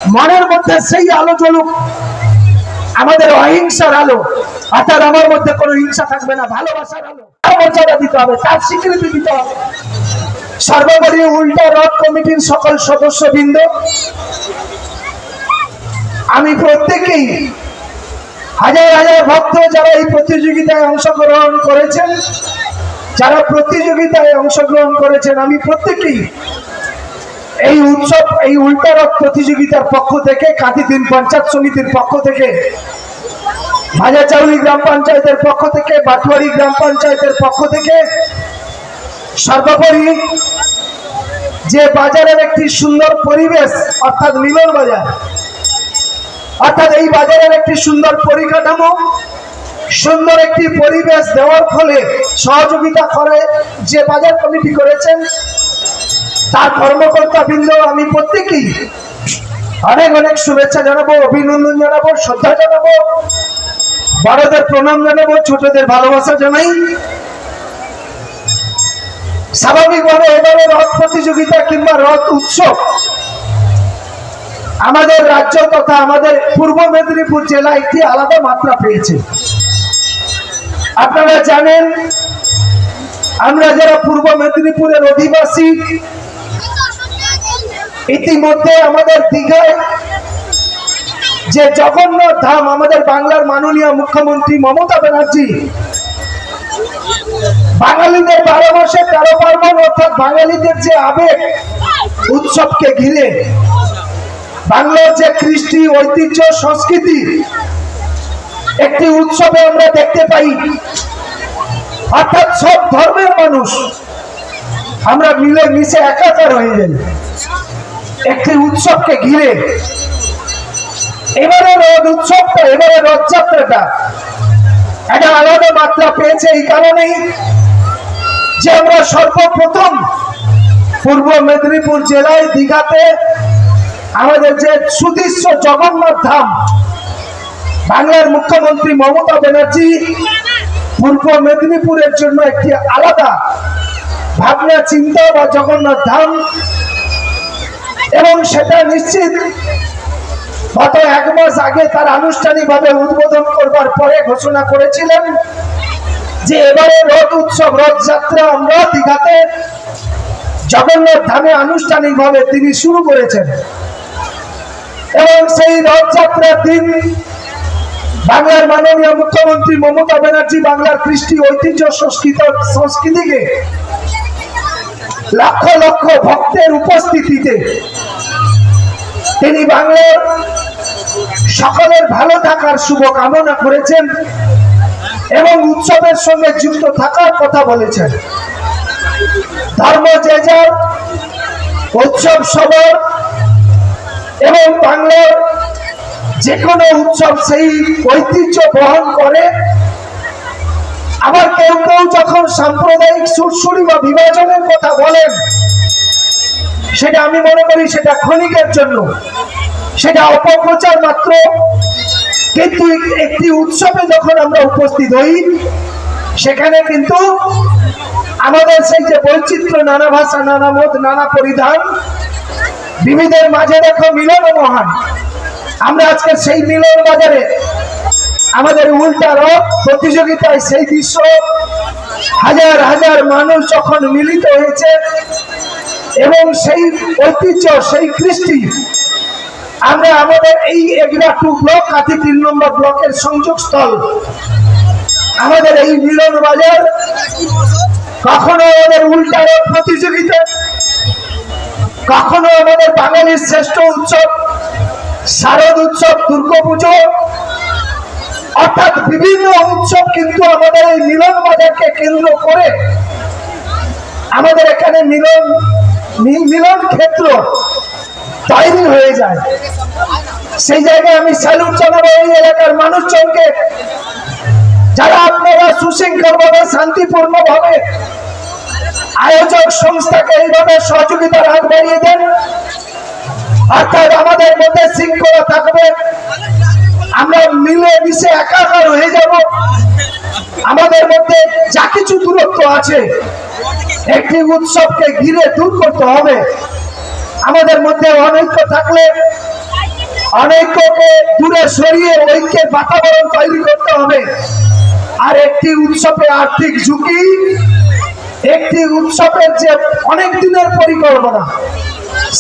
মনের মধ্যে সেই আলো জ্বলুক, আমাদের অহিংসার আলো, অর্থাৎ আমার মধ্যে কোনো হিংসা থাকবে না, ভালোবাসার আলো। মর্যাদা দিতে হবে, তার স্বীকৃতি দিতে হবে। সর্বোপরি উল্টা রথ কমিটির সকল সদস্যবৃন্দ, আমি প্রত্যেকেই হাজার হাজার ভক্ত যারা এই প্রতিযোগিতায় অংশগ্রহণ করেছেন, আমি প্রত্যেকেই এই উৎসব, এই উল্টা রথ প্রতিযোগিতার পক্ষ থেকে, কাঁথিদিন পঞ্চায়েত সমিতির পক্ষ থেকে, ভাজাচাউলি গ্রাম পঞ্চায়েতের পক্ষ থেকে, বাটুয়ারি গ্রাম পঞ্চায়েতের পক্ষ থেকে, সর্বোপরি যে বাজারের একটি সুন্দর পরিবেশ, অর্থাৎ মিলন বাজার, অর্থাৎ এই বাজারের একটি সুন্দর পরিকাঠামো, সুন্দর একটি পরিবেশ দেওয়ার ফলে সহযোগিতা করে যে বাজার কমিটি করেছেন তার কর্মকর্তা বৃন্দ, আমি প্রত্যেকেই অনেক অনেক শুভেচ্ছা জানাবো, অভিনন্দন জানাবো, শ্রদ্ধা জানাবো, বড়দের প্রণাম জানাবো, ছোটদের ভালোবাসা জানাই। স্বাভাবিকভাবে এবারে রথ প্রতিযোগিতা কিংবা রথ উৎসব আমাদের রাজ্য তথা আমাদের পূর্ব মেদিনীপুর জেলা একটি আলাদা মাত্রা পেয়েছে। আপনারা জানেন, আমরা যারা পূর্ব মেদিনীপুরের অধিবাসী, ইতিমধ্যে আমাদের দীঘায় যে জগন্নাথ ধাম, আমাদের বাংলার মাননীয় মুখ্যমন্ত্রী মমতা ব্যানার্জি বাঙালিদের 12 মাসে 13 পার্বণ, অর্থাৎ বাঙালিদের যে আবেগ উৎসবকে ঘিরে, বাংলার যে কৃষ্টি, ঐতিহ্য, সংস্কৃতি একটি উৎসবে আমরা দেখতে পাই, অর্থাৎ সব ধর্মের মানুষ আমরা মিলে মিশে একাকার হয়ে যাই একটি উৎসবকে ঘিরে। এবারে রথ উৎসবটা, এবারে রথযাত্রাটা একটা আলাদা মাত্রা পেয়েছে এই কারণেই যে আমরা সর্বপ্রথম পূর্ব মেদিনীপুর জেলায় দীঘাতে আমাদের যে সুদৃশ্য জগন্নাথ ধাম, বাংলার মুখ্যমন্ত্রী মমতা ব্যানার্জি পূর্ব মেদিনীপুরের জন্য একটি আলাদা ভাবনা চিন্তা বা জগন্নাথ ধাম, এবং সেটা নিশ্চিত গত 1 মাস আগে তার আনুষ্ঠানিকভাবে উদ্বোধন করবার পরে ঘোষণা করেছিলেন যে এবারে রথ উৎসব, রথযাত্রা আমরা দীঘাতে জগন্নাথ ধামে আনুষ্ঠানিকভাবে তিনি শুরু করেছেন। এবং সেই রথযাত্রার দিন বাংলার মাননীয় মুখ্যমন্ত্রী মমতা ব্যানার্জি বাংলার কৃষ্টি, ঐতিহ্য, সংস্কৃতিকে লক্ষ লক্ষ ভক্তের উপস্থিতিতে তিনি বাংলার সকলের ভালো থাকার শুভ কামনা করেছেন এবং উৎসবের সঙ্গে যুক্ত থাকার কথা বলেছেন। ধর্ম যে যার, উৎসব সবার, এবং বাংলার যে কোনো উৎসব সেই ঐতিহ্য বহন করে। আবার কেউ কেউ যখন সাম্প্রদায়িক সুরসুরি বা বিভাজনের কথা বলেন, সেটা আমি মনে করি সেটা ক্ষণিকের জন্য, সেটা অপপ্রচার মাত্র। কিন্তু একটি উৎসবে যখন আমরা উপস্থিত হই, সেখানে কিন্তু আমাদের সেই যে বৈচিত্র্য, নানা ভাষা, নানা মত, নানা পরিধান, বিবিধের মাঝে দেখো মিলন মহান। আমরা আজকে সেই মিলন বাজারে আমাদের উল্টা রথ প্রতিযোগিতায় সেই দৃশ্য, হাজার হাজার মানুষ যখন মিলিত হয়েছে এবং সেই ঐতিহ্য, সেই কৃষ্টি আমরা আমাদের এই এগরা 2 ব্লক, কাঁথি 3 নম্বর ব্লকের সংযোগস্থল আমাদের এই মিলন বাজার, কখনো আমাদের উল্টা রথ প্রতিযোগিতা, কখনো আমাদের বাঙালির শ্রেষ্ঠ উৎসব শারদ উৎসব, দুর্গাপুজো, অর্থাৎ বিভিন্ন উৎসব কিন্তু আমাদের এই মিলন বাজারকে কেন্দ্র করে আমাদের এখানে মিলন ক্ষেত্র তৈরি হয়ে যায়। সেই জায়গায় আমি স্যালুট জানাবো এই এলাকার মানুষজনকে, যারা আপনারা সুশৃঙ্খলভাবে, শান্তিপূর্ণভাবে আয়োজক সংস্থাকে এইভাবে সহযোগিতার হাত বাড়িয়ে দেন। অর্থাৎ আমাদের মধ্যে শৃঙ্খলা থাকবে, আমরা মিলে মিশে একাকার হয়ে যাব। আমাদের মধ্যে যা কিছু দূরত্ব আছে একটি উৎসবকে ঘিরে দূর করতে হবে। আমাদের মধ্যে অনৈক্য থাকলে অনৈক্যকে দূরে সরিয়ে ঐক্যের বাতাবরণ তৈরি করতে হবে। আর একটি উৎসবে আর্থিক ঝুঁকি, একটি উৎসবের যে অনেক দিনের পরিকল্পনা,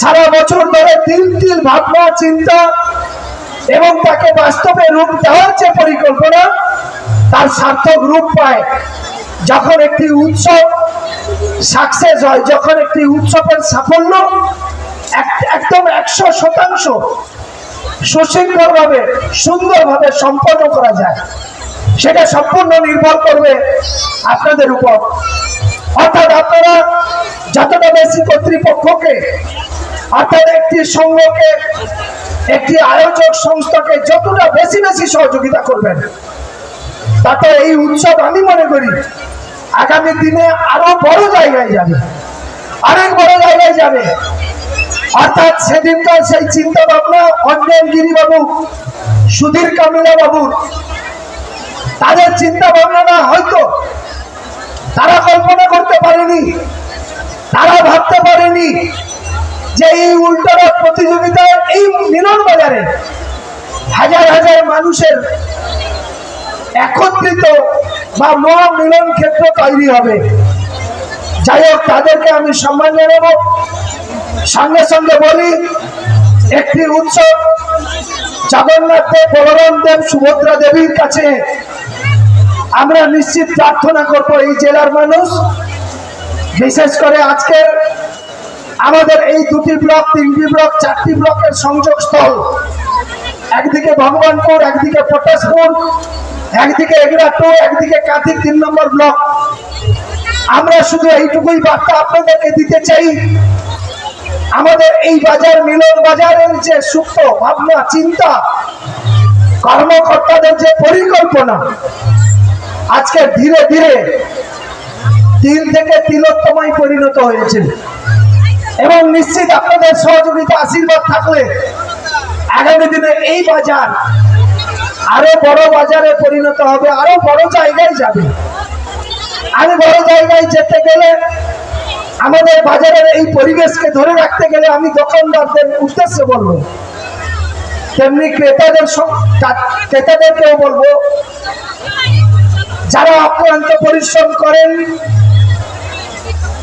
সারা বছর ধরে তিল তিল ভাবনা চিন্তা এবং তাকে বাস্তবে রূপ দেওয়ার যে পরিকল্পনা, তার সার্থক রূপ পায় যখন একটি উৎসব সাকসেস হয়, যখন একটি উৎসবের সাফল্য একদম 100% সুশৃঙ্খলভাবে সুন্দরভাবে সম্পন্ন করা যায়। সেটা সম্পূর্ণ নির্ভর করবে আপনাদের উপর। অর্থাৎ আপনারা যতটা বেশি কর্তৃপক্ষকে, অর্থাৎ একটি সংঘকে, একটি আয়োজক সংস্থাকে যতটা বেশি বেশি সহযোগিতা করবেন, তাতে এই উৎসব আমি মনে করি আগামী দিনে আরো বড় জায়গায় যাবে, অনেক বড় জায়গায় যাবে। অর্থাৎ সেদিনকার সেই চিন্তা ভাবনা অঞ্জন গিরিবাবু, সুধীর কামিলা বাবুর, তাদের চিন্তা ভাবনাটা হয়তো তারা কল্পনা করতে পারেনি, তারা ভাবতে পারেনি যে এই উল্টারোড প্রতিযোগিতায় এই মিলন বাজারে হাজার হাজার মানুষের একত্রিত বা মহা মিলন ক্ষেত্র তৈরি হবে। যাই হোক, তাদেরকে আমি সম্মান জানাবো। সঙ্গে সঙ্গে বলি, একটি উৎসব জগন্নাথ দেব, বলরাম দেব, সুভদ্রা দেবীর কাছে আমরা নিশ্চিত প্রার্থনা করব এই জেলার মানুষ, বিশেষ করে আজকের আমাদের এই দুটি ব্লক, তিনটি ব্লক, চারটি ব্লকের সংযোগ স্থল, একদিকে ভগবানপুর, একদিকে পটাশপুর, একদিকে এগরাটু, একদিকে কাঁথি 3 নম্বর ব্লক। আমরা শুধু এইটুকুই বার্তা আপনাদেরকে দিতে চাই, আমাদের এই বাজার, মিলন বাজারের যে সুপ্ত ভাবনা চিন্তা, কর্মকর্তাদের যে পরিকল্পনা, আজকে ধীরে ধীরে তিল থেকে তিলোত্তমায় পরিণত হয়েছে। এবং নিশ্চিত আপনাদের সহযোগিতা, আশীর্বাদ থাকলে আগামী দিনে এই বাজার আরো বড় বাজারে পরিণত হবে, আরো বড় জায়গায় যাবে। আমি বড় জায়গায় যেতে গেলে, আমাদের বাজারের এই পরিবেশকে ধরে রাখতে গেলে আমি দোকানদারদের উদ্দেশ্যে বলবো, তেমনি ক্রেতাদেরকেও বলবো, যারা অক্লান্ত পরিশ্রম করেন,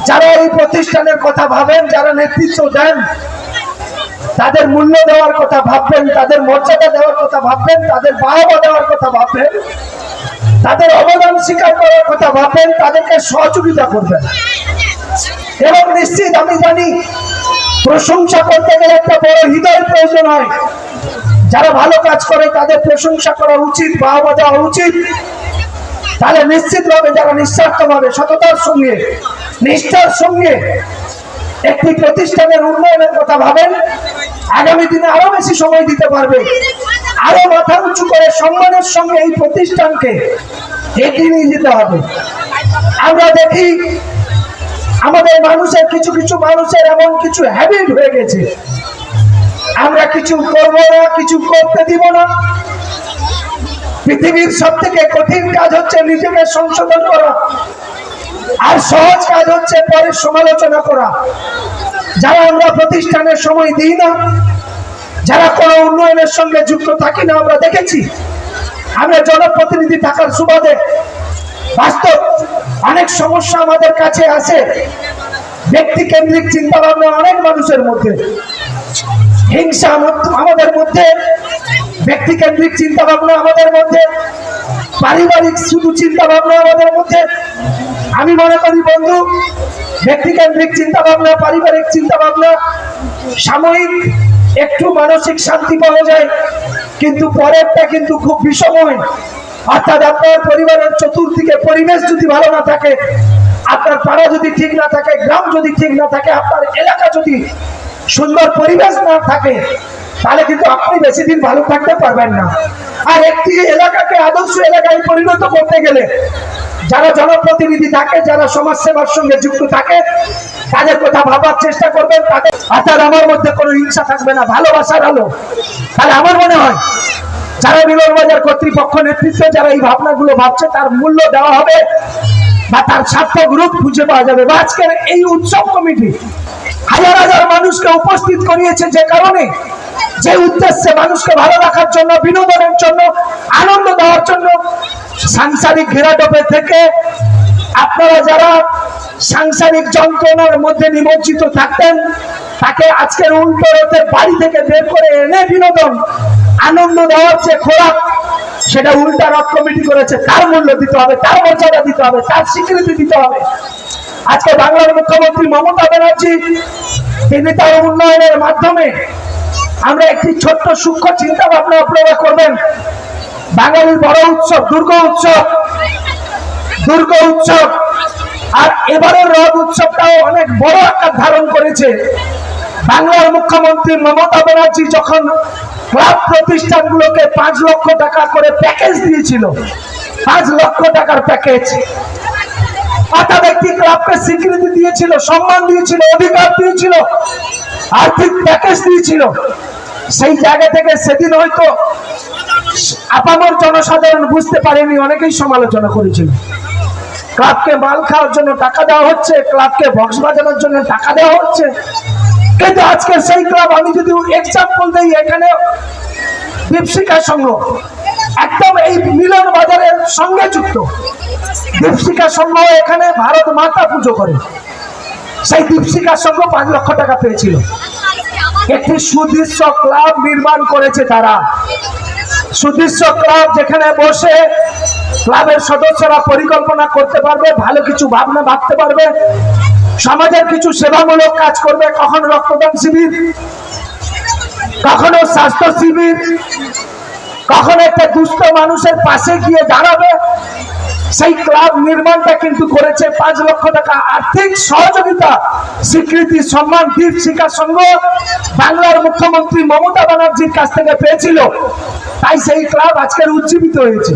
যারা এই প্রতিষ্ঠানের কথা ভাবেন, যারা নেতৃত্ব দেন, তাদের মূল্য দেওয়ার কথা ভাববেন, তাদের মর্যাদা দেওয়ার কথা ভাববেন, তাদের বাহবা দেওয়ার কথা ভাববেন, তাদের অবদান স্বীকার করার কথা ভাববেন, তাদেরকে সহযোগিতা করবেন। এবং নিশ্চিত আমি জানি, প্রশংসা করতে গেলে একটা বড় হৃদয়ের প্রয়োজন হয়। যারা ভালো কাজ করে তাদের প্রশংসা করা উচিত, বাহবা দেওয়া উচিত। তাহলে নিশ্চিতভাবে যারা নিঃস্বার্থভাবে, সততার সঙ্গে, নিষ্ঠার সঙ্গে একটি প্রতিষ্ঠানের উন্নয়নের কথা ভাবেন, আগামী দিনে আরো বেশি সময় দিতে পারবে, আরো মাথা উঁচু করে সম্মানের সঙ্গে এই প্রতিষ্ঠানকে এগিয়ে নিয়ে যেতে হবে। আমরা দেখি আমাদের মানুষের, কিছু কিছু মানুষের এমন কিছু হ্যাবিট হয়ে গেছে, আমরা কিছু করব না, কিছু করতে দিব না। পৃথিবীর সব থেকে কঠিন কাজ হচ্ছে নিজেকে সংশোধন করা, আর সহজ কাজ হচ্ছে পরের সমালোচনা করা। যারা আমরা প্রতিষ্ঠানের সময় দিই না, যারা কোনো উন্নয়নের সঙ্গে যুক্ত থাকি না, আমরা দেখেছি, আমরা জনপ্রতিনিধি থাকার সুবাদে বাস্তব অনেক সমস্যা আমাদের কাছে আসে। ব্যক্তি কেন্দ্রিক চিন্তা ভাবনা অনেক মানুষের মধ্যে, হিংসা আমাদের মধ্যে, ব্যক্তি কেন্দ্রিক চিন্তা ভাবনা আমাদের মধ্যে, পারিবারিক শুধু চিন্তা ভাবনা আমাদের মধ্যে। আমি মনে করি বন্ধু, ব্যক্তি কেন্দ্রিক চিন্তা ভাবনা, পারিবারিক চিন্তা ভাবনা, সাময়িক একটু মানসিক শান্তি পাওয়া যায়, কিন্তু পরেরটা কিন্তু খুব বিষময়। অর্থাৎ আপনার পরিবারের চতুর্দিকে পরিবেশ যদি ভালো না থাকে, আপনার পাড়া যদি ঠিক না থাকে, গ্রাম যদি ঠিক না থাকে, আপনার এলাকা যদি সুন্দর পরিবেশ না থাকে, তাহলে কিন্তু আপনি বেশি দিন ভালো থাকতে পারবেন না। আর একটি এলাকাকে আদর্শ এলাকায় পরিণত করতে গেলে যারা জনপ্রতিনিধি থাকে, যারা সমাজ সেবার সঙ্গে যুক্ত থাকে, তাদের কথা ভাবার চেষ্টা করবেন। তাদের অর্থাৎ আমার মধ্যে কোনো হিংসা থাকবে না, ভালোবাসার আলো। তাহলে আমার মনে হয় যারা মিলন বাজার কর্তৃপক্ষ, নেতৃত্ব যারা এই ভাবনাগুলো ভাবছে, তার মূল্য দেওয়া হবে বা তার সার্থক রূপ খুঁজে পাওয়া যাবে। বা আজকের এই উৎসব কমিটি হাজার হাজার মানুষকে উপস্থিত করিয়েছে, যে কারণে যে উদ্দেশ্যে মানুষকে ভালো রাখার জন্য, বিনোদনের জন্য, আনন্দ দেওয়ার জন্য সাংসারিক ঘেরাটোপে থেকে আপনারা যারা সাংসারিক যন্ত্রণার মধ্যে নিমজ্জিত থাকতেন, তাকে আজকের উল্টো রথে বাড়ি থেকে বের করে এনে বিনোদন আনন্দ দেওয়ার যে খোরাক, সেটা উল্টা রথ কমিটি করেছে। তার মূল্য দিতে হবে, তার মর্যাদা দিতে হবে, তার স্বীকৃতি দিতে হবে। আজকে বাংলার মুখ্যমন্ত্রী মমতা ব্যানার্জি তিনি তার উন্নয়নের মাধ্যমে আমরা একটি ছোট্ট সূক্ষ্ম চিন্তা ভাবনা আপনারা করবেন। বাঙালির বড় উৎসব দুর্গা উৎসব, আর এবারের রথ উৎসবটাও অনেক বড় আকার ধারণ করেছে। বাংলার মুখ্যমন্ত্রী মমতা ব্যানার্জি যখন ক্লাব প্রতিষ্ঠানগুলোকে 5 লক্ষ টাকা করে প্যাকেজ দিয়েছিল, 5 লক্ষ টাকার প্যাকেজ, পাতা ব্যক্তি ক্লাবকে স্বীকৃতি দিয়েছিল, সম্মান দিয়েছিল, অধিকার দিয়েছিল, আর্থিক প্যাকেজ দিয়েছিল, সেই জায়গা থেকে সেদিন হয়তো আপামর জনসাধারণ বুঝতে পারেনি, অনেকেই সমালোচনা করেছিল। ক্লাবকে মাল খাওয়ার জন্য টাকা দেওয়া হচ্ছে, ক্লাবকে বক্স বাজানোর জন্য টাকা দেওয়া হচ্ছে। কিন্তু আজকে সেই ক্লাব, আমি যদি এক্সাম্পল দিই, এখানে দীপশিখা সংঘ একদম এই মিলন বাজারের সঙ্গে যুক্ত। দীপশিখা সংঘ এখানে ভারত মাতা পুজো করে, সেই দীপশিখা সংঘ 5 লক্ষ টাকা পেয়েছিল। একটি সুদৃশ্য ক্লাব নির্মাণ করেছে তারা, সুদৃশ্য ক্লাব, যেখানে বসে ক্লাবের সদস্যরা পরিকল্পনা করতে পারবে, ভালো কিছু ভাবনা ভাবতে পারবে, সমাজের কিছু সেবামূলক কাজ করবে। কখনো রক্তদান শিবির, কখনো স্বাস্থ্য শিবির, কখনো একটা দুস্থ মানুষের পাশে গিয়ে দাঁড়াবে। সেই ক্লাব নির্মাণটা কিন্তু করেছে। 5 লক্ষ টাকা আর্থিক সহযোগিতা, স্বীকৃতি, সম্মান দীপশিখা সংঘ বাংলার মুখ্যমন্ত্রী মমতা ব্যানার্জির কাছ থেকে পেয়েছিল। তাই সেই ক্লাব আজকের উজ্জীবিত হয়েছে।